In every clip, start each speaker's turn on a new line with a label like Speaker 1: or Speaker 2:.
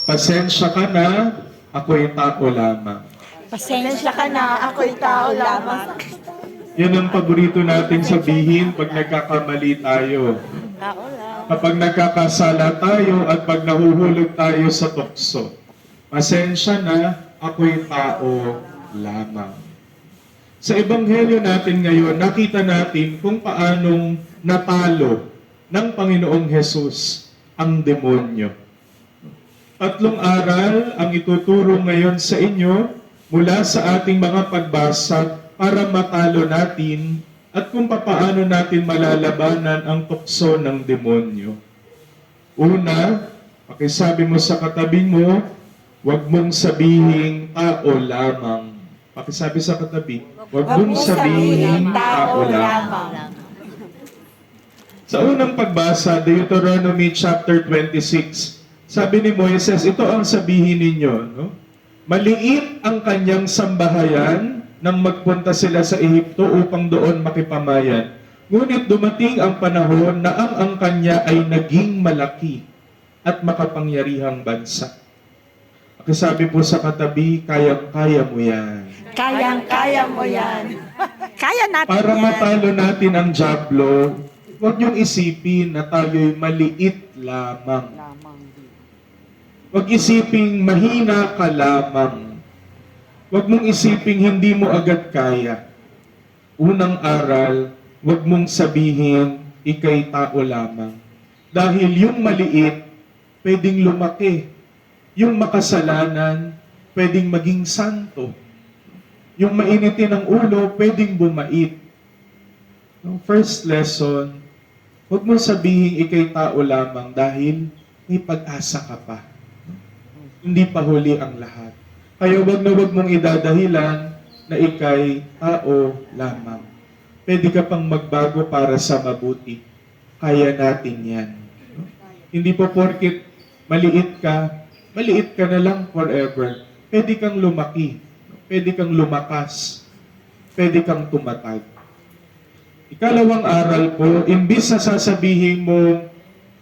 Speaker 1: Pasensya ka na, ako'y tao lamang.
Speaker 2: Pasensya ka na, ako'y tao lamang.
Speaker 1: Yan ang paborito nating sabihin pag nagkakamali tayo.
Speaker 2: Tao lang.
Speaker 1: Kapag nagkakasala tayo at pag nahuhulog tayo sa tukso. Pasensya na, ako'y tao lamang. Sa ebanghelyo natin ngayon, nakita natin kung paanong natalo ng Panginoong Hesus ang demonyo. Tatlong aral ang ituturo ngayon sa inyo mula sa ating mga pagbasa para matalo natin at kung paano natin malalabanan ang tukso ng demonyo. Una, pakisabi mo sa katabi mo, huwag mong sabihing tao lamang. Pakisabi sa katabi, huwag mong sabihing tao lamang. Sa unang pagbasa, Deuteronomy chapter 26, sabi ni Moises, ito ang sabihin ninyo, no? Maliit ang kanyang sambahayan nang magpunta sila sa Ehipto upang doon makipamayan. Ngunit dumating ang panahon na ang kanya ay naging malaki at makapangyarihang bansa. Sabi po sa katabi, kayang-kaya mo yan.
Speaker 2: Kayang-kaya mo yan. Kaya natin
Speaker 1: Para
Speaker 2: yan.
Speaker 1: matalo natin ang jablo, huwag niyong isipin na tayo'y maliit lamang. Huwag isiping mahina ka lamang. Huwag mong isiping hindi mo agad kaya. Unang aral, huwag mong sabihin, ika'y tao lamang. Dahil yung maliit, pwedeng lumaki. Yung makasalanan, pwedeng maging santo. Yung mainitin ang ulo, pwedeng bumait. First lesson, huwag mong sabihin ika'y tao lamang dahil may pag-asa ka pa. Hindi pa huli ang lahat. Kaya wag na wag mong idadahilan na ika'y tao lamang. Pwede ka pang magbago para sa mabuti. Kaya natin yan. Hindi po porket maliit ka na lang forever. Pwede kang lumaki. Pwede kang lumakas. Pwede kang tumatag. Ikalawang aral po, imbis na sasabihin mo,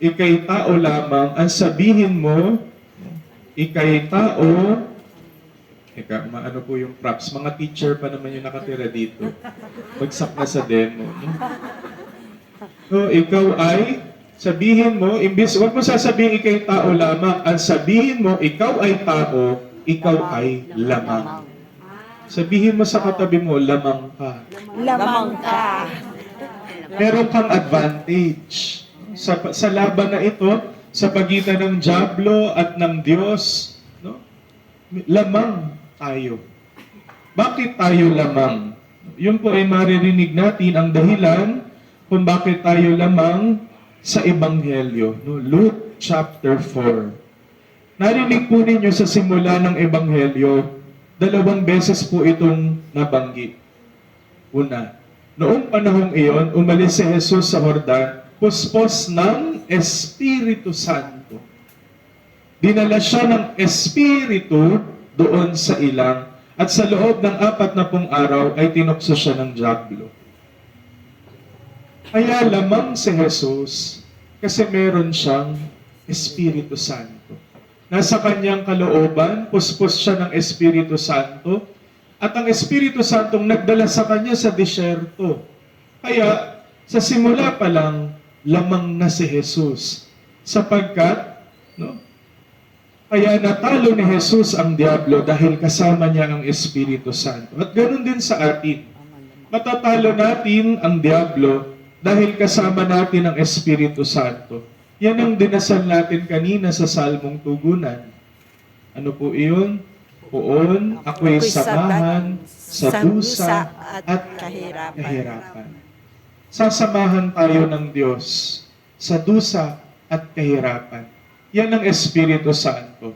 Speaker 1: ika'y tao lamang, ang sabihin mo, ika'y tao, ano po yung props? Mga teacher pa naman yung nakatira dito. Bagsak na sa demo. So, ikaw ay, sabihin mo, imbis, huwag mo sasabihin ika'y tao lamang, ang sabihin mo, ikaw ay tao, ikaw ay lamang. Sabihin mo sa katabi mo, lamang ka.
Speaker 2: Lamang ka.
Speaker 1: Meron kang advantage. Sa laban na ito, sa pagitan ng Diablo at ng Diyos, no? Lamang tayo. Bakit tayo lamang? Yun po ay maririnig natin ang dahilan kung bakit tayo lamang sa Ebanghelyo. No? Luke chapter 4. Narinig po ninyo sa simula ng Ebanghelyo, 2 beses po itong nabanggit. Una, noong panahong iyon, umalis si Jesus sa Jordan, puspos ng Espiritu Santo. Dinala siya ng Espiritu doon sa ilang at sa loob ng 40 araw ay tinukso siya ng diablo. Kaya lamang si Jesus kasi meron siyang Espiritu Santo. Nasa kanyang kalooban, puspos siya ng Espiritu Santo at ang Espiritu Santong nagdala sa kanya sa disyerto. Kaya sa simula pa lang, lamang na si Jesus. Sapagkat, kaya natalo ni Jesus ang Diablo dahil kasama niya ang Espiritu Santo. At ganoon din sa atin. Matatalo natin ang Diablo dahil kasama natin ang Espiritu Santo. Yan ang dinasal natin kanina sa Salmong Tugunan. Ano po iyon? Poon, ako'y samahan sa dusa at kahirapan. Sasamahan tayo ng Diyos sa dusa at kahirapan. Yan ang Espiritu Santo.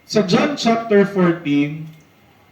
Speaker 1: Sa John chapter 14,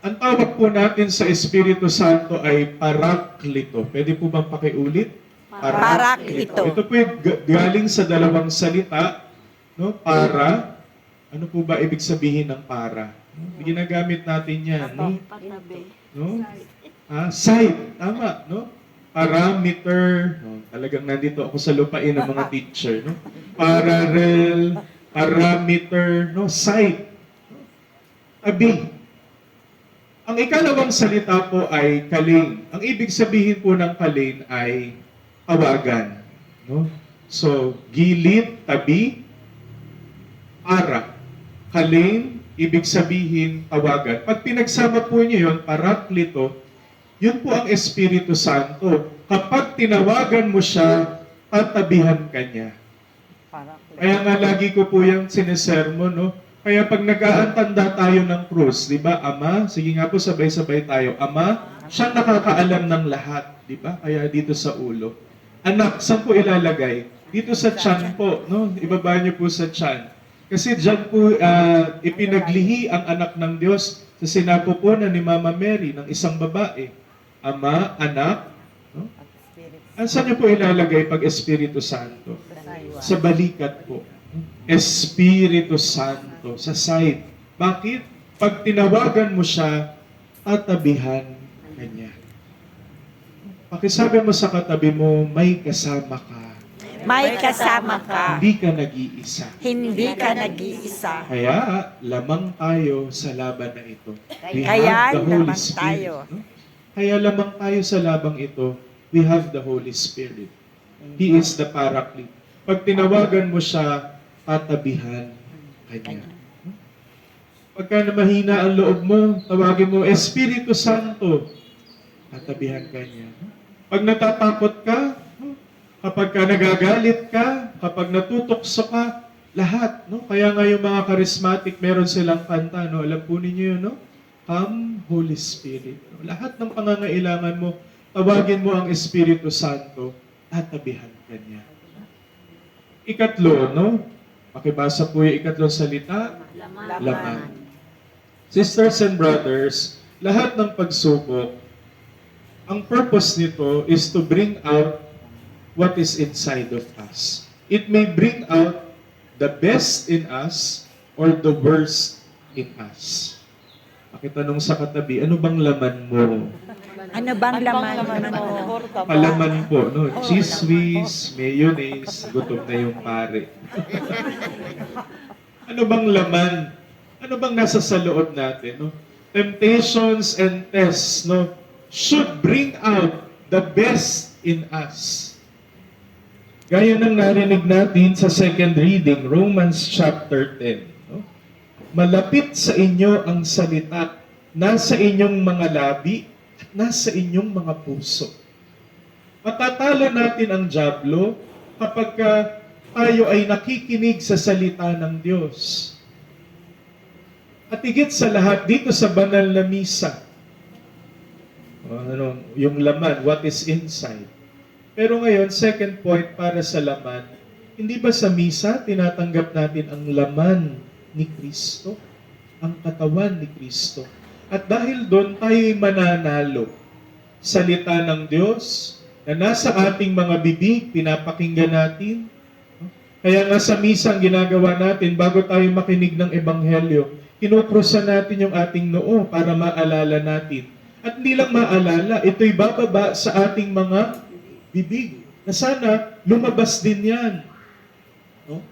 Speaker 1: ang tawag po natin sa Espiritu Santo ay Paraklito. Pwede po bang pakiulit?
Speaker 2: Paraklito.
Speaker 1: Ito po galing sa dalawang salita, no? Para. Ano po ba ibig sabihin ng para? Ginagamit natin yan, no? No? Sight, tama, no? Parameter, no? Talagang nandito ako sa lupain ng mga teacher, no? Parallel, parameter, no, site, tabi. Ang ikalawang salita po ay kalin. Ang ibig sabihin po ng kalin ay tawagan. No? So, gilid, tabi, ara. Kalin, ibig sabihin tawagan. Pag pinagsama po niyo yun, paraklito, yun po ang Espiritu Santo. Kapag tinawagan mo siya, tatabihan ka niya. Kaya nga lagi ko po yung sinesermon, no? Kaya pag nag-aantanda tayo ng krus, di ba, Ama? Sige nga po, sabay-sabay tayo. Ama, siya nakakaalam ng lahat, di ba? Kaya dito sa ulo. Anak, saan po ilalagay? Dito sa tiyan po, no? Ibaba niyo po sa tiyan. Kasi dyan po ipinaglihi ang anak ng Diyos sa sinapupunan ni Mama Mary ng isang babae. Ama, anak, no? Saan niyo po ilalagay pag Espiritu Santo? Sa balikat po. Espiritu Santo, sa side. Bakit? Pag tinawagan mo siya, tatabihan ka niya. Pakisabi mo sa katabi mo, may kasama ka.
Speaker 2: May kasama ka.
Speaker 1: Hindi ka nag-iisa.
Speaker 2: Hindi ka nag-iisa.
Speaker 1: Kaya, lamang tayo sa laban na ito. We
Speaker 2: Kaya,
Speaker 1: have the Holy
Speaker 2: lamang
Speaker 1: Spirit.
Speaker 2: tayo.
Speaker 1: No? Kaya lamang tayo sa labang ito, we have the Holy Spirit. He is the Paraclete. Pag tinawagan mo siya, tatabihan kanya. Pagka na mahina ang loob mo, tawagin mo, Espiritu Santo, tatabihan kanya. Pag natatakot ka, kapag ka nagagalit ka, kapag natutokso ka, lahat. No? Kaya nga yung mga charismatic, meron silang kanta. No? Alam po ninyo yun, no? Come, Holy Spirit. No? Lahat ng pangangailangan mo, tawagin mo ang Espiritu Santo, tatabihan kanya. Ikatlo, no? Pakibasa po yung ikatlong salita. Laman. Sisters and brothers, lahat ng pagsubok, ang purpose nito is to bring out what is inside of us. It may bring out the best in us or the worst in us. Pakitanong sa katabi, ano bang laman mo?
Speaker 2: Ano bang laman mo?
Speaker 1: Palaman po, no? Cheese whiz, mayonnaise, gutom na yung pare. Ano bang laman? Ano bang nasa sa loob natin, no? Temptations and tests, no, should bring out the best in us. Gaya ng narinig natin sa second reading, Romans chapter 10. No? Malapit sa inyo ang salita, nasa inyong mga labi, at nasa inyong mga puso. Matatalo natin ang dyablo kapag tayo ay nakikinig sa salita ng Diyos. At higit sa lahat, dito sa banal na misa, yung laman, what is inside. Pero ngayon, second point para sa laman, hindi ba sa misa tinatanggap natin ang laman ni Kristo? Ang katawan ni Kristo. At dahil doon tayo'y mananalo. Salita ng Diyos na nasa ating mga bibig, pinapakinggan natin. Kaya nga sa misa ang ginagawa natin, bago tayo makinig ng Ebanghelyo, kinukrusan natin yung ating noo para maalala natin. At hindi lang maalala, ito'y bababa sa ating mga bibig. Na sana lumabas din yan. No?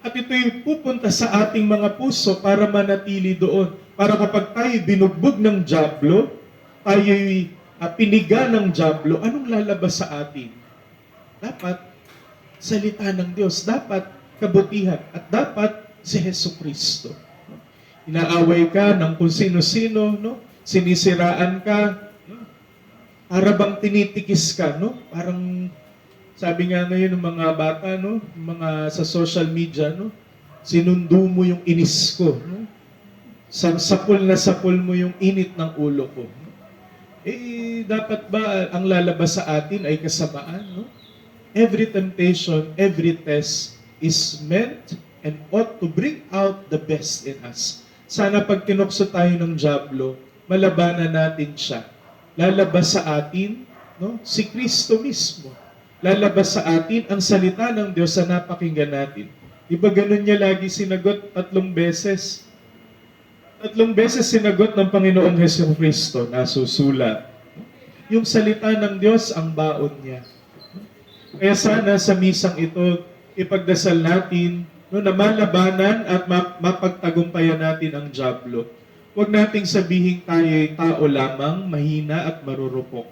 Speaker 1: At ito'y pupunta sa ating mga puso para manatili doon. Para kapag tayo binugbog ng dyablo, tayo'y piniga ng dyablo, anong lalabas sa atin? Dapat salita ng Diyos. Dapat kabutihan. At dapat si Jesucristo. Inaaway ka ng kung sino-sino, no? Sinisiraan ka, no? Para bang tinitikis ka, no? Parang, sabi nga ngayon ng mga bata, no? Mga sa social media, no? Sinundo mo yung inis ko, no? Sapul na sapul mo yung init ng ulo ko. No? Dapat ba ang lalabas sa atin ay kasamaan, no? Every temptation, every test is meant and ought to bring out the best in us. Sana pag tinukso tayo ng dyablo, malabanan natin siya. Lalabas sa atin, no, si Kristo mismo. Lalabas sa atin ang salita ng Diyos na napakinggan natin. Di ba ganun niya lagi sinagot 3 beses? 3 beses sinagot ng Panginoong Jesucristo, nasusulat. Yung salita ng Diyos ang baon niya. Kaya sana sa misang ito, ipagdasal natin no, na malabanan at mapagtagumpayan natin ang dyablo. Huwag nating sabihin tayo'y tao lamang, mahina at marurupok.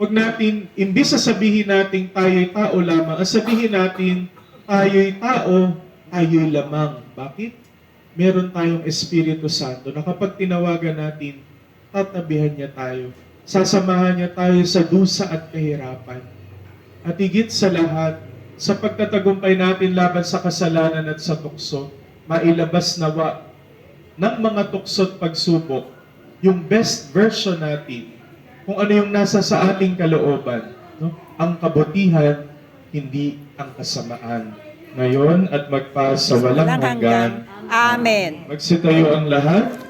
Speaker 1: Huwag natin, imbis sa sabihin natin tayo'y tao lamang, ang sabihin natin tayo'y tao, tayo'y lamang. Bakit? Meron tayong Espiritu Santo na kapag tinawagan natin, tatabihan niya tayo. Sasamahan niya tayo sa dusa at kahirapan. At higit sa lahat, sa pagtatagumpay natin laban sa kasalanan at sa tukso, mailabas nawa ng mga tukso at pagsubok yung best version natin, kung ano yung nasa sa ating kalooban. No? Ang kabutihan, hindi ang kasamaan. Ngayon at magpa sa walang hanggan.
Speaker 2: Amen.
Speaker 1: Magsitayo ang lahat.